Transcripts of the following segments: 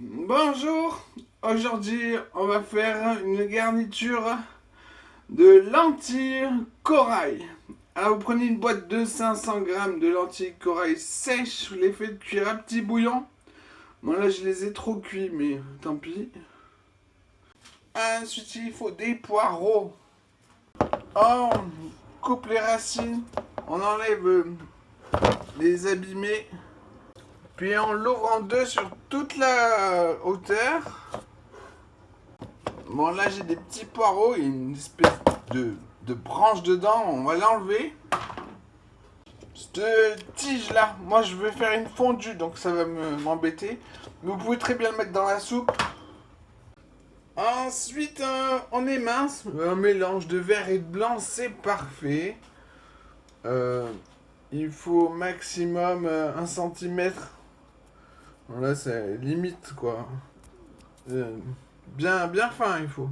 Bonjour, aujourd'hui on va faire une garniture de lentilles corail. Alors vous prenez une boîte de 500 grammes de lentilles corail sèches, vous les faites cuire à petit bouillon. Bon là je les ai trop cuits mais tant pis. Ensuite il faut des poireaux. On coupe les racines, on enlève les abîmés. Puis on l'ouvre en deux sur toute la hauteur. Bon là j'ai des petits poireaux, il y a une espèce de branche dedans, on va l'enlever. Cette tige là, moi je vais faire une fondue donc ça va m'embêter. Mais vous pouvez très bien le mettre dans la soupe. Ensuite on émince, un mélange de vert et de blanc c'est parfait. Il faut maximum 1 cm. Là c'est limite quoi. Bien fin il faut.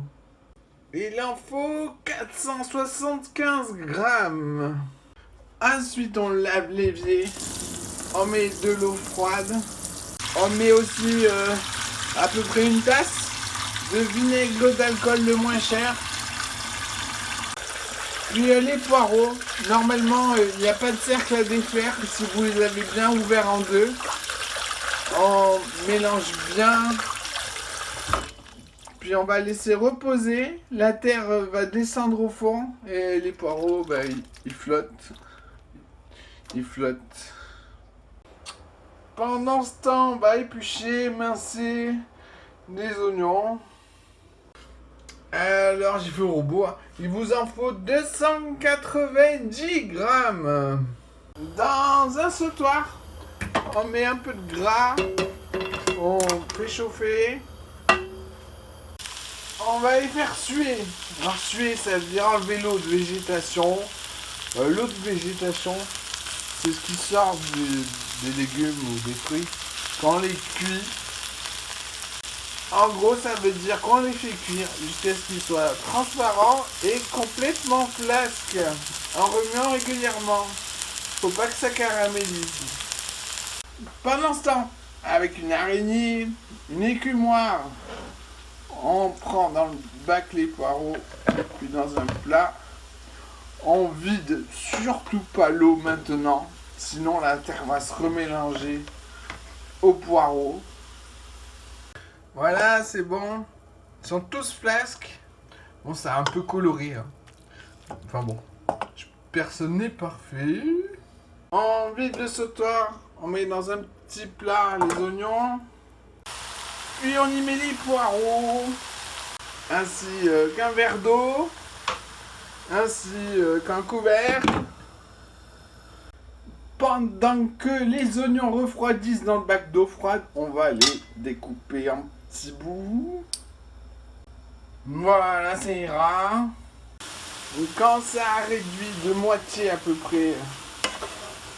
Il en faut 475 grammes. Ensuite on lave l'évier. On met de l'eau froide. On met aussi à peu près une tasse de vinaigre d'alcool le moins cher. Puis les poireaux, normalement il n'y a pas de cercle à défaire si vous les avez bien ouverts en deux. On mélange bien. Puis on va laisser reposer. La terre va descendre au fond. Et les poireaux, ils flottent. Ils flottent. Pendant ce temps, on va éplucher, mincer les oignons. Alors j'ai fait au robot. Il vous en faut 290 grammes. Dans un sautoir, on met un peu de gras. On fait chauffer. On va les faire suer. Alors suer, ça veut dire enlever l'eau de végétation. L'eau de végétation, c'est ce qui sort des légumes ou des fruits quand on les cuit. En gros, ça veut dire qu'on les fait cuire jusqu'à ce qu'ils soient transparents et complètement flasques, en remuant régulièrement. Faut pas que ça caramélise. Pendant ce temps, avec une araignée, une écumoire, on prend dans le bac les poireaux, puis dans un plat. On vide surtout pas l'eau maintenant, sinon la terre va se remélanger aux poireaux. Voilà, c'est bon. Ils sont tous flasques. Bon, ça a un peu coloré. Enfin bon, personne n'est parfait. On vide le sautoir, on met dans un petit plat les oignons. Puis on y met les poireaux, ainsi qu'un verre d'eau, ainsi qu'un couvercle. Pendant que les oignons refroidissent dans le bac d'eau froide, on va les découper en petits bouts. Voilà, ça ira. Quand ça a réduit de moitié à peu près,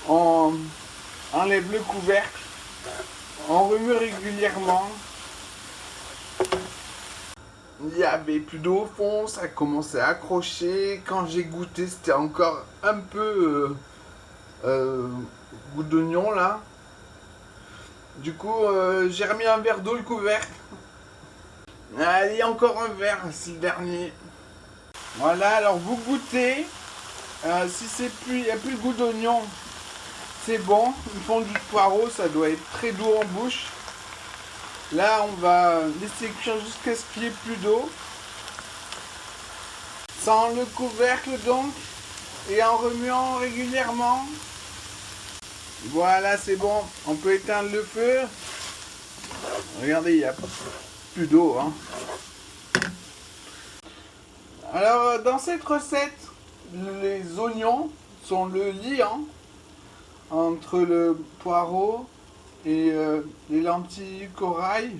on enlève le couvercle, on remue régulièrement. Il n'y avait plus d'eau au fond, ça commençait à accrocher. Quand j'ai goûté, c'était encore un peu goût d'oignon là. Du coup, j'ai remis un verre d'eau, le couvercle. Allez, encore un verre, c'est le dernier. Voilà, alors vous goûtez. Si c'est plus, il n'y a plus le goût d'oignon, c'est bon. Une fondue de poireau, ça doit être très doux en bouche. Là, on va laisser cuire jusqu'à ce qu'il n'y ait plus d'eau. Sans le couvercle donc. Et en remuant régulièrement. Voilà, c'est bon. On peut éteindre le feu. Regardez, il n'y a plus d'eau. Alors, dans cette recette, les oignons sont le liant entre le poireau et les lentilles corail.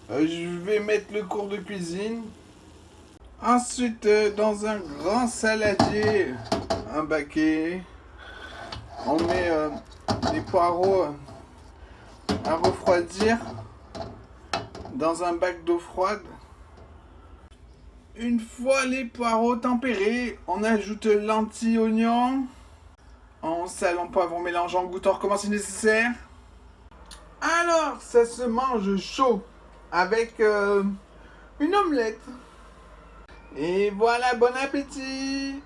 Je vais mettre le cours de cuisine. Ensuite, dans un grand saladier, un baquet, on met les poireaux à refroidir dans un bac d'eau froide. Une fois les poireaux tempérés, on ajoute lentilles, oignons. En sel, en poivre, on mélange en goûtant, recommence si nécessaire. Alors, ça se mange chaud avec une omelette. Et voilà, bon appétit!